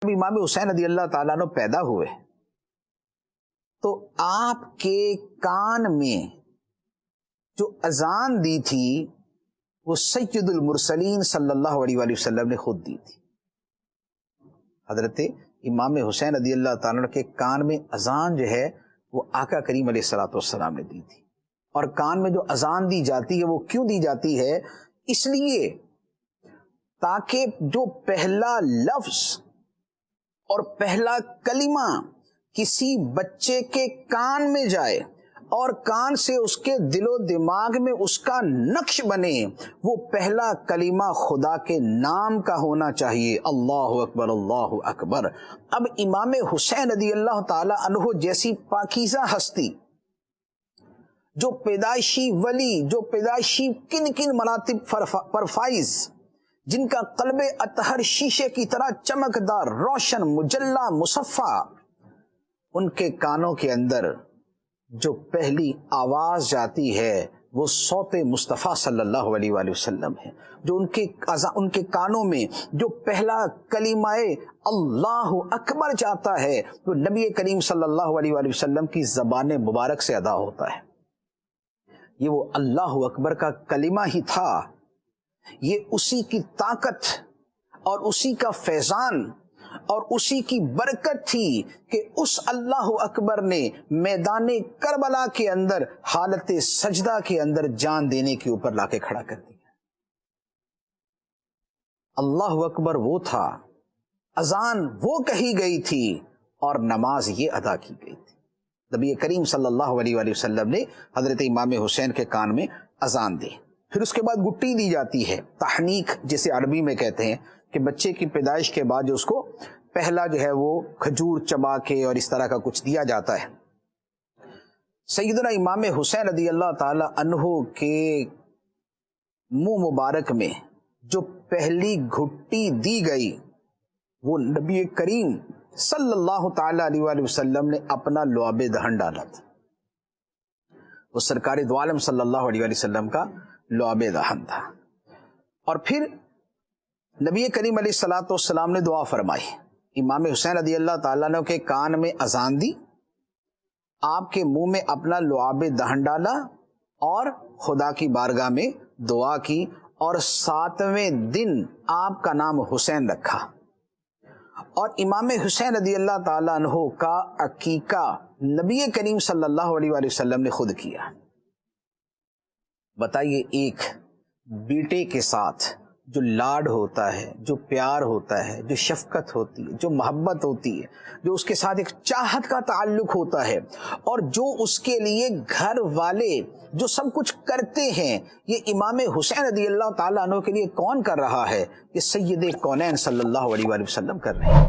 جب امام حسین رضی اللہ تعالیٰ عنہ پیدا ہوئے تو آپ کے کان میں جو اذان دی تھی وہ سید المرسلین صلی اللہ علیہ وآلہ وسلم نے خود دی تھی۔ حضرت امام حسین رضی اللہ تعالیٰ عنہ کے کان میں اذان جو ہے وہ آقا کریم علیہ الصلوۃ والسلام نے دی تھی۔ اور کان میں جو اذان دی جاتی ہے وہ کیوں دی جاتی ہے؟ اس لیے تاکہ جو پہلا لفظ اور پہلا کلمہ کسی بچے کے کان میں جائے اور کان سے اس کے دل و دماغ میں اس کا نقش بنے، وہ پہلا کلمہ خدا کے نام کا ہونا چاہیے، اللہ اکبر اللہ اکبر۔ اب امام حسین رضی اللہ تعالی عنہ جیسی پاکیزہ ہستی، جو پیدائشی ولی، جو پیدائشی کن کن مراتب پر فائز، جن کا قلب اطہر شیشے کی طرح چمکدار، روشن، مجلہ، مصفہ، ان کے کانوں کے اندر جو پہلی آواز جاتی ہے وہ صوت مصطفیٰ صلی اللہ علیہ وآلہ وسلم ہے۔ جو ان کے کانوں میں جو پہلا کلمہ اللہ اکبر جاتا ہے وہ نبی کریم صلی اللہ علیہ وآلہ وسلم کی زبان مبارک سے ادا ہوتا ہے۔ یہ وہ اللہ اکبر کا کلمہ ہی تھا، یہ اسی کی طاقت اور اسی کا فیضان اور اسی کی برکت تھی کہ اس اللہ اکبر نے میدان کربلا کے اندر حالت سجدہ کے اندر جان دینے کے اوپر لا کے کھڑا کر دیا۔ اللہ اکبر وہ تھا، اذان وہ کہی گئی تھی اور نماز یہ ادا کی گئی تھی۔ نبی کریم صلی اللہ علیہ وآلہ وسلم نے حضرت امام حسین کے کان میں اذان دی، پھر اس کے بعد گٹی دی جاتی ہے، تحنیک جسے عربی میں کہتے ہیں، کہ بچے کی پیدائش کے بعد جو اس کو پہلا جو ہے وہ کھجور چبا کے اور اس طرح کا کچھ دیا جاتا ہے۔ سیدنا امام حسین رضی اللہ تعالی عنہ کے منہ مبارک میں جو پہلی گھٹی دی گئی وہ نبی کریم صلی اللہ تعالی علیہ وآلہ وسلم نے اپنا لعاب دہن ڈالا تھا۔ وہ سرکار دو عالم صلی اللہ علیہ وآلہ وسلم کا لعاب دہن تھا۔ اور پھر نبی کریم علیہ الصلوۃ والسلام نے دعا فرمائی، امام حسین رضی اللہ تعالیٰ عنہ کے کان میں اذان دی، آپ کے منہ میں اپنا لعاب دہن ڈالا اور خدا کی بارگاہ میں دعا کی، اور 7ویں دن آپ کا نام حسین رکھا۔ اور امام حسین رضی اللہ تعالیٰ عنہ کا عقیقہ نبی کریم صلی اللہ علیہ وآلہ وسلم نے خود کیا۔ بتائیے، ایک بیٹے کے ساتھ جو لاڈ ہوتا ہے، جو پیار ہوتا ہے، جو شفقت ہوتی ہے، جو محبت ہوتی ہے، جو اس کے ساتھ ایک چاہت کا تعلق ہوتا ہے، اور جو اس کے لیے گھر والے جو سب کچھ کرتے ہیں، یہ امام حسین رضی اللہ تعالیٰ عنہ کے لیے کون کر رہا ہے؟ یہ سید کونین صلی اللہ علیہ وآلہ وسلم کر رہے ہیں۔